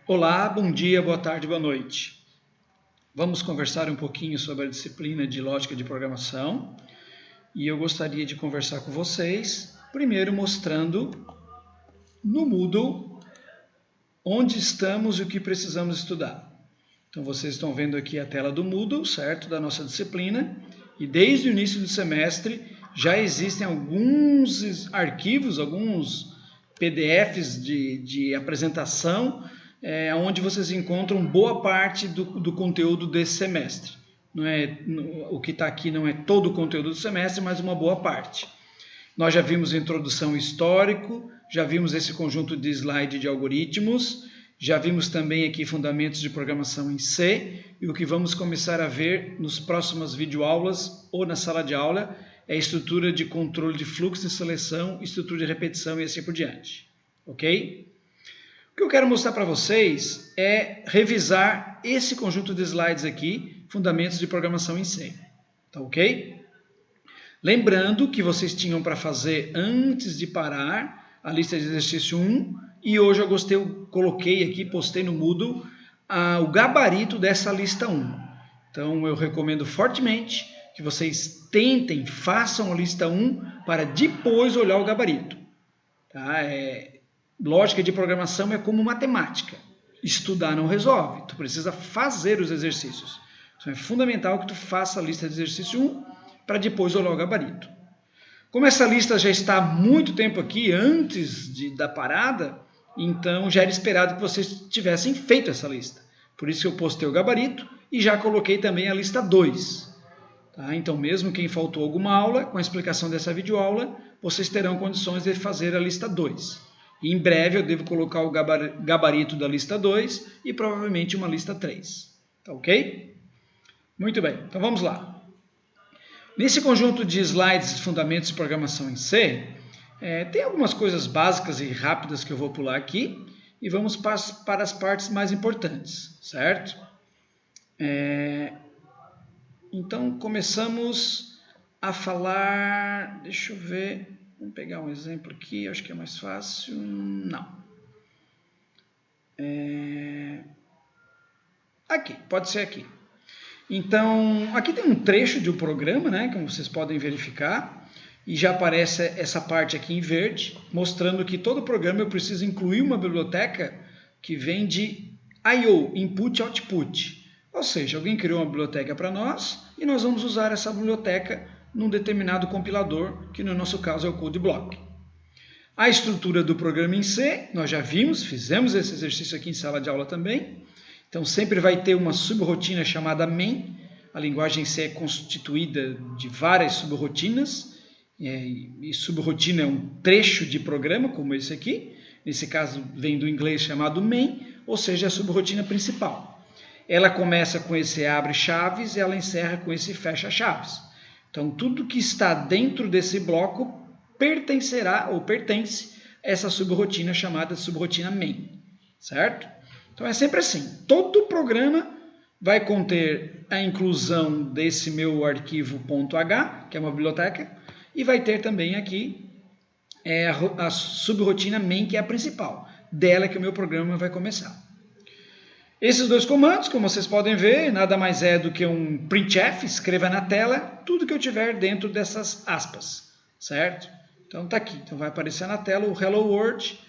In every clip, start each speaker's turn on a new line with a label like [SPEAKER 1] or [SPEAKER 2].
[SPEAKER 1] Olá, bom dia, boa tarde, boa noite. Vamos conversar um pouquinho sobre a disciplina de lógica de programação e eu gostaria de conversar com vocês, primeiro mostrando no Moodle onde estamos e o que precisamos estudar. Então vocês estão vendo aqui a tela do Moodle, certo? Da nossa disciplina, e desde o início do semestre já existem alguns arquivos, alguns PDFs de apresentação, onde vocês encontram boa parte do conteúdo desse semestre. O que está aqui não é todo o conteúdo do semestre, mas uma boa parte. Nós já vimos introdução histórico, já vimos esse conjunto de slide de algoritmos, já vimos também aqui fundamentos de programação em C, e o que vamos começar a ver nos próximas videoaulas ou na sala de aula é estrutura de controle de fluxo de seleção, estrutura de repetição e assim por diante. Ok? O que eu quero mostrar para vocês é revisar esse conjunto de slides aqui, fundamentos de programação em C. Tá ok? Lembrando que vocês tinham para fazer antes de parar a lista de exercício 1 e hoje eu coloquei aqui, postei no Moodle o gabarito dessa lista 1. Então eu recomendo fortemente que vocês façam a lista 1 para depois olhar o gabarito. Tá? Lógica de programação é como matemática. Estudar não resolve, tu precisa fazer os exercícios. Então é fundamental que tu faça a lista de exercício 1 para depois olhar o gabarito. Como essa lista já está há muito tempo aqui, antes da parada, então já era esperado que vocês tivessem feito essa lista. Por isso que eu postei o gabarito e já coloquei também a lista 2. Tá? Então mesmo quem faltou alguma aula, com a explicação dessa videoaula, vocês terão condições de fazer a lista 2. E em breve eu devo colocar o gabarito da lista 2 e provavelmente uma lista 3. Tá ok? Muito bem, então vamos lá. Nesse conjunto de slides de fundamentos de programação em C, tem algumas coisas básicas e rápidas que eu vou pular aqui e vamos para as partes mais importantes, certo? Então começamos a falar, deixa eu ver, vamos pegar um exemplo aqui, acho que é mais fácil, não. Aqui, pode ser aqui. Então, aqui tem um trecho de um programa, né, como vocês podem verificar, e já aparece essa parte aqui em verde, mostrando que todo programa eu preciso incluir uma biblioteca que vem de I/O, Input Output. Ou seja, alguém criou uma biblioteca para nós e nós vamos usar essa biblioteca num determinado compilador, que no nosso caso é o CodeBlock. A estrutura do programa em C, nós já vimos, fizemos esse exercício aqui em sala de aula também. Então sempre vai ter uma subrotina chamada main. A linguagem C é constituída de várias subrotinas. E subrotina é um trecho de programa, como esse aqui. Nesse caso vem do inglês chamado main, ou seja, a subrotina principal. Ela começa com esse abre chaves e ela encerra com esse fecha chaves. Então tudo que está dentro desse bloco pertencerá ou pertence a essa subrotina chamada subrotina main. Certo? Então é sempre assim, todo programa vai conter a inclusão desse meu arquivo .h, que é uma biblioteca, e vai ter também aqui a subrotina main, que é a principal, dela que o meu programa vai começar. Esses dois comandos, como vocês podem ver, nada mais é do que um printf, escreva na tela tudo que eu tiver dentro dessas aspas, certo? Então está aqui, então vai aparecer na tela o Hello World,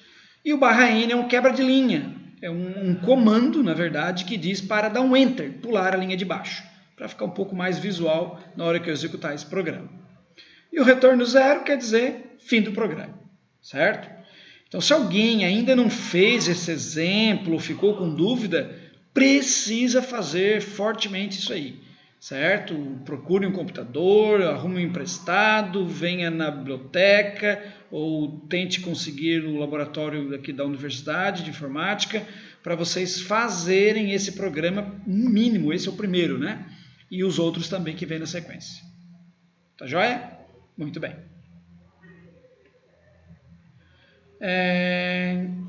[SPEAKER 1] e o /n é um quebra de linha. É um comando, na verdade, que diz para dar um Enter, pular a linha de baixo, para ficar um pouco mais visual na hora que eu executar esse programa. E o retorno 0 quer dizer fim do programa, certo? Então, se alguém ainda não fez esse exemplo, ficou com dúvida, precisa fazer fortemente isso aí, certo? Procure um computador, arrume um emprestado, venha na biblioteca ou tente conseguir no laboratório aqui da Universidade de Informática para vocês fazerem esse programa mínimo, esse é o primeiro, né? E os outros também que vêm na sequência. Tá joia? Muito bem.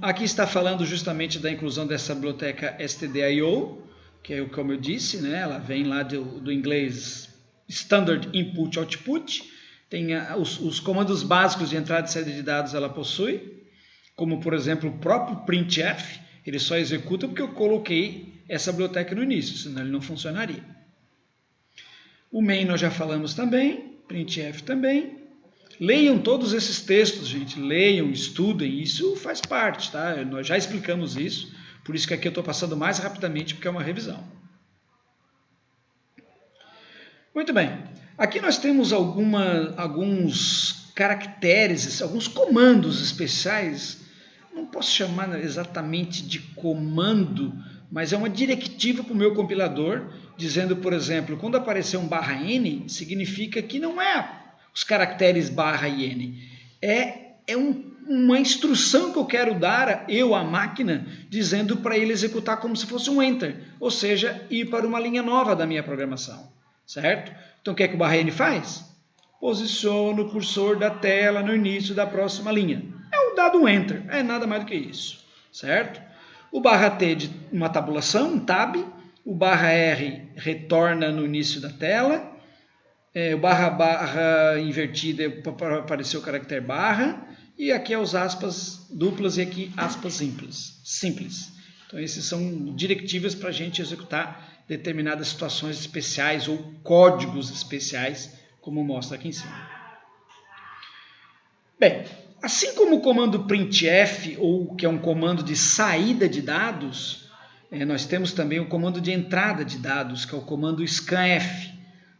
[SPEAKER 1] Aqui está falando justamente da inclusão dessa biblioteca stdio, que é como eu disse, né? Ela vem lá do inglês Standard Input Output. Tem os comandos básicos de entrada e saída de dados, ela possui, como por exemplo o próprio printf. Ele só executa porque eu coloquei essa biblioteca no início, senão ele não funcionaria. O main nós já falamos também, printf também. Leiam todos esses textos, gente. Leiam, estudem, isso faz parte, tá? Nós já explicamos isso, por isso que aqui eu estou passando mais rapidamente, porque é uma revisão. Muito bem. Aqui nós temos alguns caracteres, alguns comandos especiais. Não posso chamar exatamente de comando, mas é uma diretiva para o meu compilador, dizendo, por exemplo, quando aparecer um /n, significa que não é os caracteres barra e n. Uma instrução que eu quero dar, à máquina, dizendo para ele executar como se fosse um enter, ou seja, ir para uma linha nova da minha programação, certo? Então o que é que o /n faz? Posiciona o cursor da tela no início da próxima linha. É o dado enter, é nada mais do que isso, certo? O /t de uma tabulação, um tab, o /r retorna no início da tela, o barra invertida para aparecer o caractere barra, e aqui é os aspas duplas e aqui aspas simples. Então esses são diretivas para a gente executar determinadas situações especiais ou códigos especiais, como mostra aqui em cima. Bem, assim como o comando printf, ou que é um comando de saída de dados, nós temos também o comando de entrada de dados, que é o comando scanf.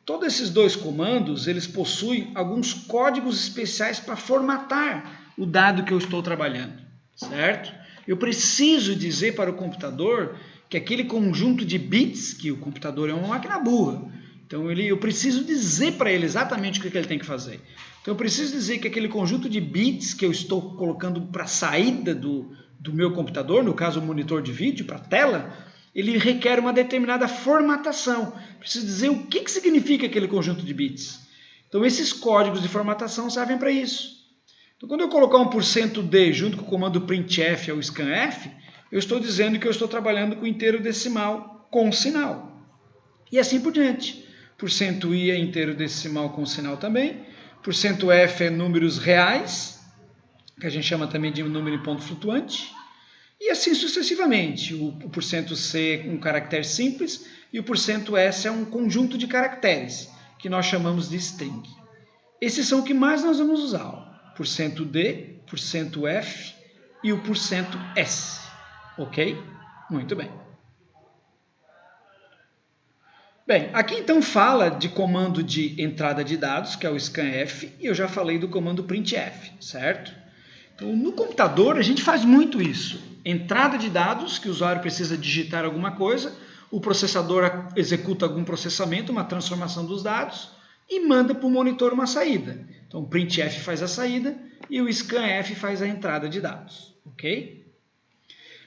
[SPEAKER 1] Todos esses dois comandos, eles possuem alguns códigos especiais para formatar o dado que eu estou trabalhando, certo? Eu preciso dizer para o computador que aquele conjunto de bits, que o computador é uma máquina burra, então eu preciso dizer para ele exatamente o que ele tem que fazer. Então eu preciso dizer que aquele conjunto de bits que eu estou colocando para a saída do meu computador, no caso o monitor de vídeo, para a tela, ele requer uma determinada formatação. Preciso dizer o que significa aquele conjunto de bits. Então esses códigos de formatação servem para isso. Então quando eu colocar um %d junto com o comando printf ou scanf, eu estou dizendo que eu estou trabalhando com inteiro decimal com sinal. E assim por diante. %i é inteiro decimal com sinal também. %f é números reais, que a gente chama também de número em ponto flutuante. E assim sucessivamente. O %c é um caractere simples e o %s é um conjunto de caracteres, que nós chamamos de string. Esses são o que mais nós vamos usar. O %d, %f e o %s. Ok? Muito bem. Bem, aqui então fala de comando de entrada de dados, que é o scanf, e eu já falei do comando printf, certo? Então, no computador a gente faz muito isso. Entrada de dados, que o usuário precisa digitar alguma coisa, o processador executa algum processamento, uma transformação dos dados, e manda para o monitor uma saída. Então o printf faz a saída e o scanf faz a entrada de dados, ok?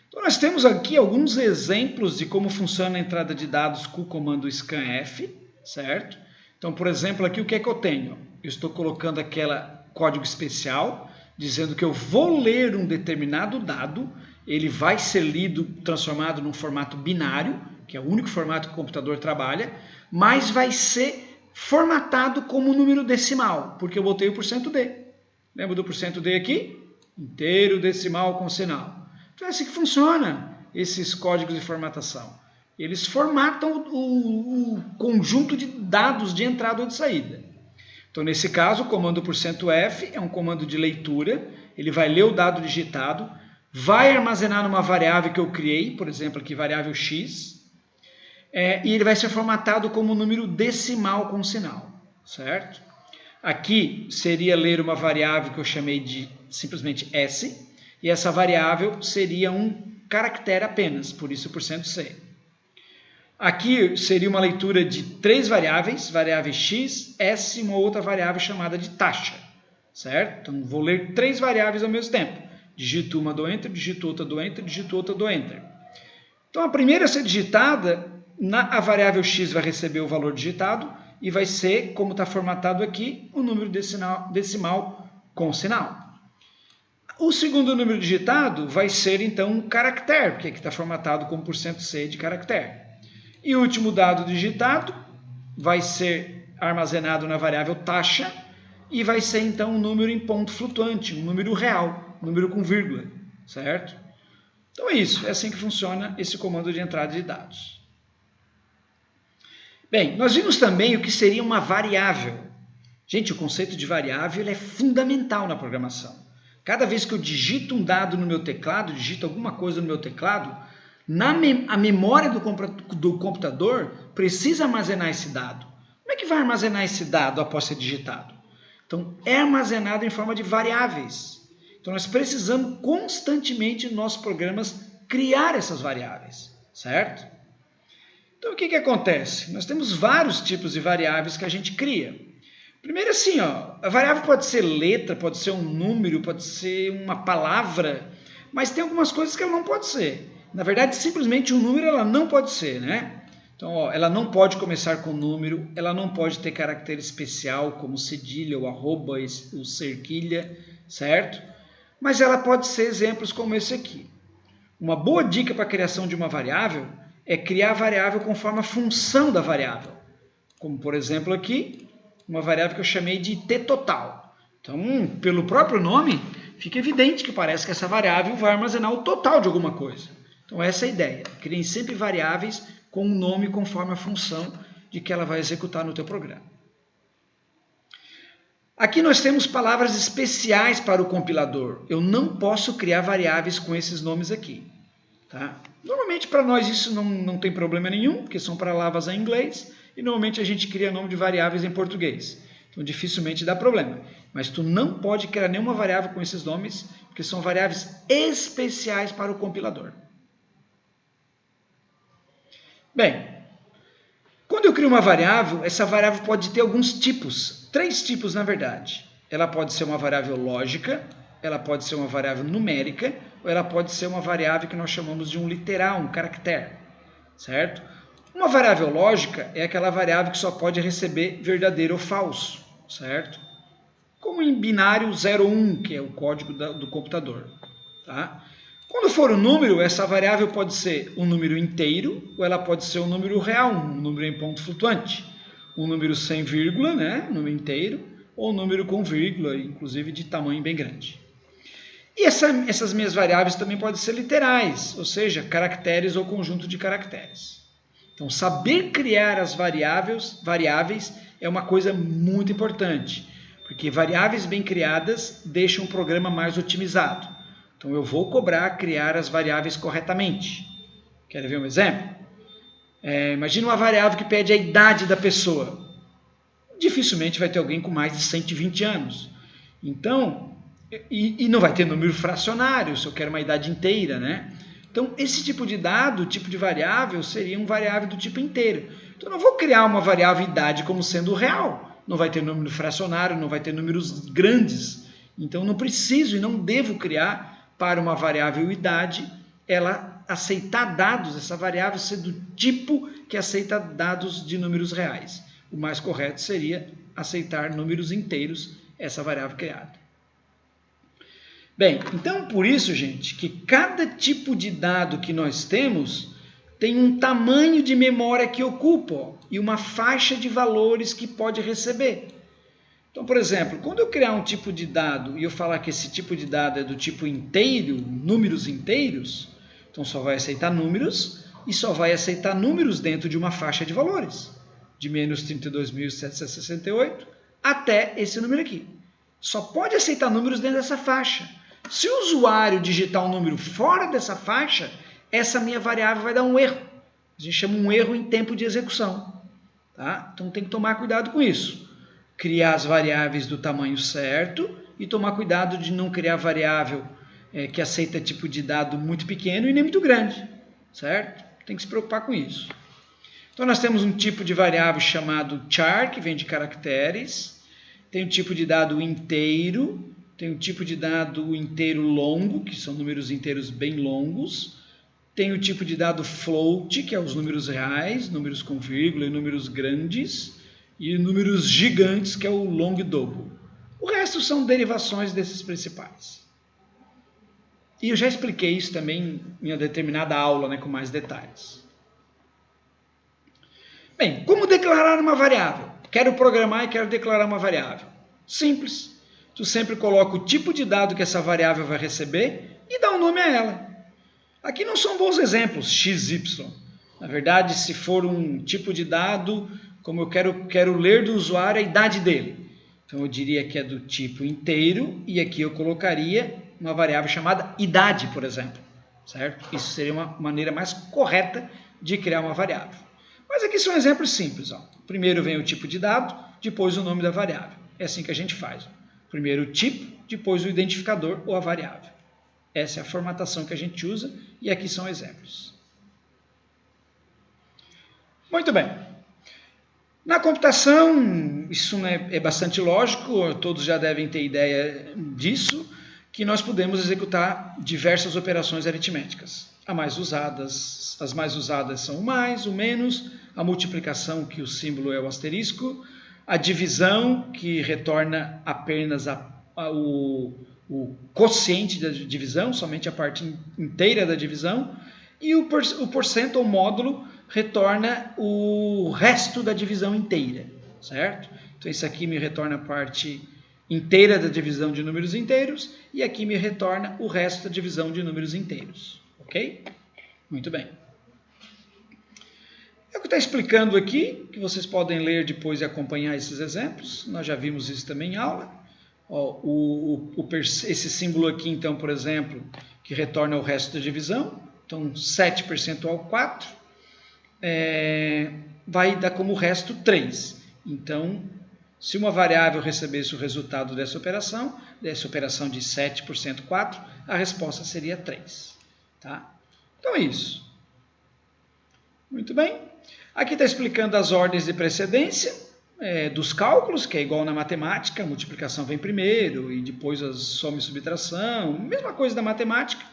[SPEAKER 1] Então nós temos aqui alguns exemplos de como funciona a entrada de dados com o comando scanf, certo? Então, por exemplo, aqui o que é que eu tenho? Eu estou colocando aquele código especial, dizendo que eu vou ler um determinado dado, ele vai ser lido, transformado num formato binário, que é o único formato que o computador trabalha, mas vai ser formatado como número decimal, porque eu botei o %d. Lembra do %d aqui? Inteiro decimal com sinal. Então é assim que funciona esses códigos de formatação. Eles formatam o conjunto de dados de entrada ou de saída. Então, nesse caso, o comando %f é um comando de leitura. Ele vai ler o dado digitado, vai armazenar numa variável que eu criei, por exemplo, aqui variável x, e ele vai ser formatado como número decimal com sinal, certo? Aqui seria ler uma variável que eu chamei de simplesmente s, e essa variável seria um caractere apenas, por isso o %c. Aqui seria uma leitura de 3 variáveis, variável x, s e uma outra variável chamada de taxa, certo? Então vou ler 3 variáveis ao mesmo tempo. Digito uma, dou enter, digito outra, dou enter, digito outra, dou enter. Então a primeira a ser digitada, a variável x vai receber o valor digitado e vai ser, como está formatado aqui, o número decimal com sinal. O segundo número digitado vai ser, então, um caractere, porque aqui está formatado como %c de caractere. E o último dado digitado vai ser armazenado na variável taxa e vai ser, então, um número em ponto flutuante, um número real, um número com vírgula, certo? Então é isso, é assim que funciona esse comando de entrada de dados. Bem, nós vimos também o que seria uma variável. Gente, o conceito de variável é fundamental na programação. Cada vez que eu digito um dado no meu teclado, digito alguma coisa no meu teclado, a memória do computador precisa armazenar esse dado. Como é que vai armazenar esse dado após ser digitado? Então, é armazenado em forma de variáveis. Então, nós precisamos constantemente nos nossos programas criar essas variáveis, certo? Então, o que acontece? Nós temos vários tipos de variáveis que a gente cria. Primeiro assim, a variável pode ser letra, pode ser um número, pode ser uma palavra, mas tem algumas coisas que ela não pode ser. Na verdade, simplesmente um número ela não pode ser, né? Então, ela não pode começar com número, ela não pode ter caractere especial como cedilha ou arroba ou cerquilha, certo? Mas ela pode ser exemplos como esse aqui. Uma boa dica para a criação de uma variável é criar a variável conforme a função da variável. Como, por exemplo, aqui, uma variável que eu chamei de t-total. Então, pelo próprio nome, fica evidente que parece que essa variável vai armazenar o total de alguma coisa. Então, essa é a ideia. Criem sempre variáveis com um nome conforme a função de que ela vai executar no teu programa. Aqui nós temos palavras especiais para o compilador. Eu não posso criar variáveis com esses nomes aqui. Tá? Normalmente para nós isso não tem problema nenhum, porque são palavras em inglês, e normalmente a gente cria nome de variáveis em português. Então dificilmente dá problema. Mas tu não pode criar nenhuma variável com esses nomes, porque são variáveis especiais para o compilador. Bem, quando eu crio uma variável, essa variável pode ter alguns tipos, 3 tipos na verdade. Ela pode ser uma variável lógica, ela pode ser uma variável numérica, ou ela pode ser uma variável que nós chamamos de um literal, um caractere, certo? Uma variável lógica é aquela variável que só pode receber verdadeiro ou falso, certo? Como em binário 0 ou 1, que é o código do computador, tá? Quando for um número, essa variável pode ser um número inteiro, ou ela pode ser um número real, um número em ponto flutuante. Um número sem vírgula, né, um número inteiro, ou um número com vírgula, inclusive de tamanho bem grande. E essas minhas variáveis também podem ser literais, ou seja, caracteres ou conjunto de caracteres. Então, saber criar as variáveis é uma coisa muito importante, porque variáveis bem criadas deixam o programa mais otimizado. Então, eu vou cobrar criar as variáveis corretamente. Quer ver um exemplo? Imagina uma variável que pede a idade da pessoa. Dificilmente vai ter alguém com mais de 120 anos. Então, e não vai ter número fracionário, se eu quero uma idade inteira, né? Então, esse tipo de dado, tipo de variável, seria um variável do tipo inteiro. Então, eu não vou criar uma variável idade como sendo real. Não vai ter número fracionário, não vai ter números grandes. Então, não preciso e não devo criar para uma variável idade, ela aceitar dados, essa variável ser do tipo que aceita dados de números reais. O mais correto seria aceitar números inteiros, essa variável criada. Bem, então por isso, gente, que cada tipo de dado que nós temos tem um tamanho de memória que ocupa e uma faixa de valores que pode receber. Então, por exemplo, quando eu criar um tipo de dado e eu falar que esse tipo de dado é do tipo inteiro, números inteiros, então só vai aceitar números e só vai aceitar números dentro de uma faixa de valores, de menos 32.768 até esse número aqui. Só pode aceitar números dentro dessa faixa. Se o usuário digitar um número fora dessa faixa, essa minha variável vai dar um erro. A gente chama um erro em tempo de execução. Tá? Então tem que tomar cuidado com isso. Criar as variáveis do tamanho certo e tomar cuidado de não criar variável que aceita tipo de dado muito pequeno e nem muito grande, certo? Tem que se preocupar com isso. Então nós temos um tipo de variável chamado char, que vem de caracteres, tem o tipo de dado inteiro, tem o tipo de dado inteiro longo, que são números inteiros bem longos, tem o tipo de dado float, que é os números reais, números com vírgula e números grandes, e números gigantes, que é o long double. O resto são derivações desses principais. E eu já expliquei isso também em uma determinada aula, né, com mais detalhes. Bem, como declarar uma variável? Quero programar e quero declarar uma variável. Simples. Tu sempre coloca o tipo de dado que essa variável vai receber e dá um nome a ela. Aqui não são bons exemplos, x, y. Na verdade, se for um tipo de dado, como eu quero ler do usuário a idade dele. Então eu diria que é do tipo inteiro e aqui eu colocaria uma variável chamada idade, por exemplo. Certo? Isso seria uma maneira mais correta de criar uma variável. Mas aqui são exemplos simples. Ó. Primeiro vem o tipo de dado, depois o nome da variável. É assim que a gente faz. Primeiro o tipo, depois o identificador ou a variável. Essa é a formatação que a gente usa e aqui são exemplos. Muito bem. Na computação, isso é bastante lógico, todos já devem ter ideia disso, que nós podemos executar diversas operações aritméticas. As mais usadas são o mais, o menos, a multiplicação, que o símbolo é o asterisco, a divisão, que retorna apenas o quociente da divisão, somente a parte inteira da divisão, e o porcento ou módulo retorna o resto da divisão inteira, certo? Então isso aqui me retorna a parte inteira da divisão de números inteiros e aqui me retorna o resto da divisão de números inteiros, ok? Muito bem. É o que está explicando aqui, que vocês podem ler depois e acompanhar esses exemplos. Nós já vimos isso também em aula. Ó, esse símbolo aqui, então, por exemplo, que retorna o resto da divisão. Então, 7 percentual 4 vai dar como resto 3. Então, se uma variável recebesse o resultado dessa operação de 7 por 104, a resposta seria 3. Tá? Então é isso. Muito bem. Aqui está explicando as ordens de precedência dos cálculos, que é igual na matemática, a multiplicação vem primeiro e depois a soma e subtração, mesma coisa da matemática.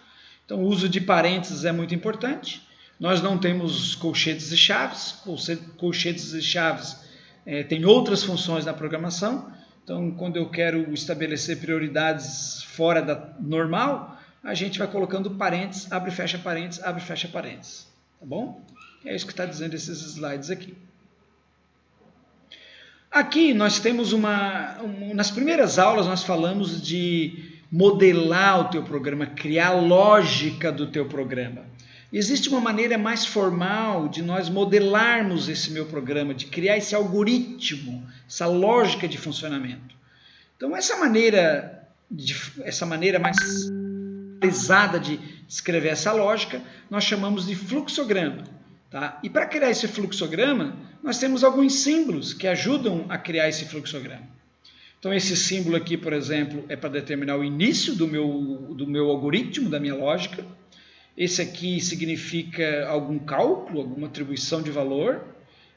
[SPEAKER 1] Então o uso de parênteses é muito importante. Nós não temos colchetes e chaves. Colchetes e chaves têm outras funções na programação. Então, quando eu quero estabelecer prioridades fora da normal, a gente vai colocando parênteses, abre e fecha parênteses, abre e fecha parênteses. Tá bom? É isso que está dizendo esses slides aqui. Aqui nós temos nas primeiras aulas nós falamos de modelar o teu programa, criar a lógica do teu programa. Existe uma maneira mais formal de nós modelarmos esse meu programa, de criar esse algoritmo, essa lógica de funcionamento. Então, essa maneira mais pesada de escrever essa lógica, nós chamamos de fluxograma. Tá? E para criar esse fluxograma, nós temos alguns símbolos que ajudam a criar esse fluxograma. Então, esse símbolo aqui, por exemplo, é para determinar o início do meu algoritmo, da minha lógica. Esse aqui significa algum cálculo, alguma atribuição de valor.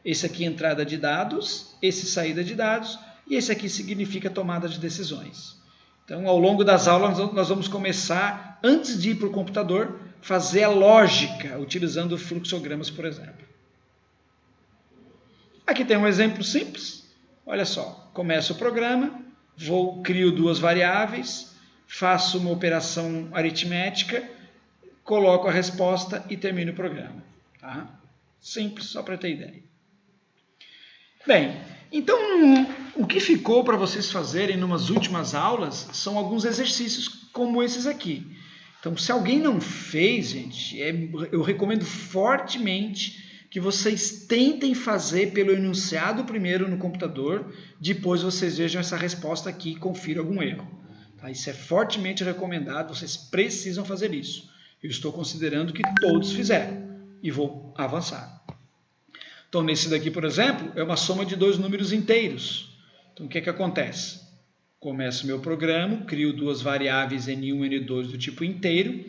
[SPEAKER 1] Esse aqui entrada de dados, esse saída de dados e esse aqui significa tomada de decisões. Então, ao longo das aulas, nós vamos começar, antes de ir para o computador, fazer a lógica utilizando fluxogramas, por exemplo. Aqui tem um exemplo simples. Olha só, começo o programa, crio duas variáveis, faço uma operação aritmética, coloco a resposta e termino o programa. Tá? Simples, só para ter ideia. Bem, então o que ficou para vocês fazerem em umas últimas aulas são alguns exercícios como esses aqui. Então, se alguém não fez, gente, eu recomendo fortemente que vocês tentem fazer pelo enunciado primeiro no computador, depois vocês vejam essa resposta aqui e confiram algum erro. Tá? Isso é fortemente recomendado, vocês precisam fazer isso. Eu estou considerando que todos fizeram e vou avançar. Então, nesse daqui, por exemplo, é uma soma de dois números inteiros. Então, o que acontece? Começo meu programa, crio duas variáveis N1 e N2 do tipo inteiro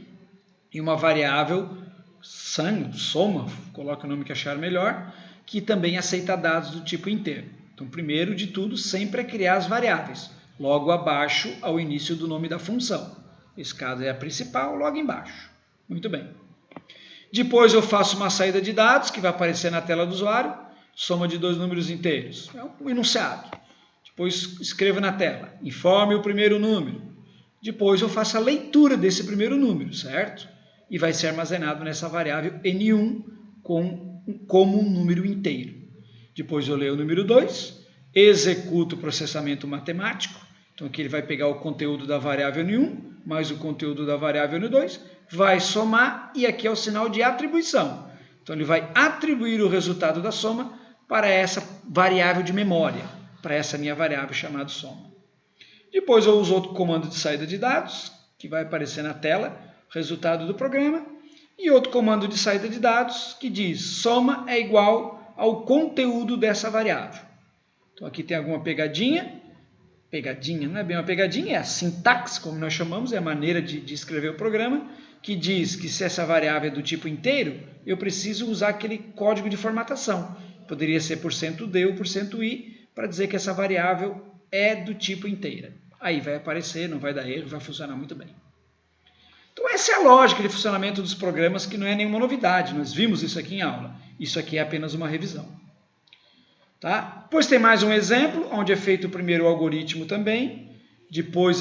[SPEAKER 1] e uma variável soma, coloca o nome que achar melhor, que também aceita dados do tipo inteiro. Então, primeiro de tudo, sempre é criar as variáveis, logo abaixo ao início do nome da função. Esse caso é a principal, logo embaixo. Muito bem. Depois eu faço uma saída de dados, que vai aparecer na tela do usuário, soma de dois números inteiros. É um enunciado. Depois escrevo na tela, informe o primeiro número. Depois eu faço a leitura desse primeiro número, certo? E vai ser armazenado nessa variável N1 como um número inteiro. Depois eu leio o número 2, executo o processamento matemático. Então aqui ele vai pegar o conteúdo da variável N1 mais o conteúdo da variável N2, vai somar e aqui é o sinal de atribuição. Então ele vai atribuir o resultado da soma para essa variável de memória, para essa minha variável chamada soma. Depois eu uso outro comando de saída de dados, que vai aparecer na tela, o resultado do programa, e outro comando de saída de dados que diz soma é igual ao conteúdo dessa variável. Então aqui tem alguma pegadinha não é bem uma pegadinha, é a sintaxe, como nós chamamos, é a maneira de escrever o programa, que diz que se essa variável é do tipo inteiro, eu preciso usar aquele código de formatação. Poderia ser %d ou %i, para dizer que essa variável é do tipo inteira. Aí vai aparecer, não vai dar erro, vai funcionar muito bem. Então essa é a lógica de funcionamento dos programas, que não é nenhuma novidade, nós vimos isso aqui em aula. Isso aqui é apenas uma revisão. Tá? Depois tem mais um exemplo, onde é feito primeiro o algoritmo também, depois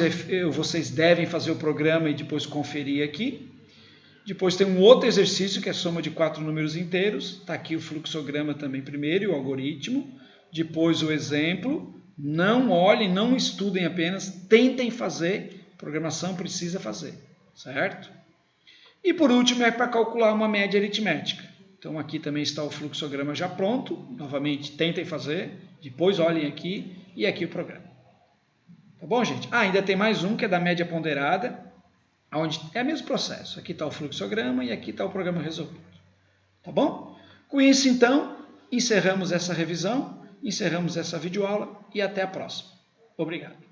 [SPEAKER 1] vocês devem fazer o programa e depois conferir aqui. Depois tem um outro exercício, que é a soma de 4 números inteiros, está aqui o fluxograma também primeiro e o algoritmo, depois o exemplo. Não olhem, não estudem apenas, tentem fazer, programação precisa fazer, certo? E por último é para calcular uma média aritmética. Então aqui também está o fluxograma já pronto, novamente tentem fazer, depois olhem aqui e aqui o programa. Tá bom, gente? Ainda tem mais um que é da média ponderada, onde é o mesmo processo. Aqui está o fluxograma e aqui está o programa resolvido. Tá bom? Com isso, então, encerramos essa revisão, encerramos essa videoaula e até a próxima. Obrigado.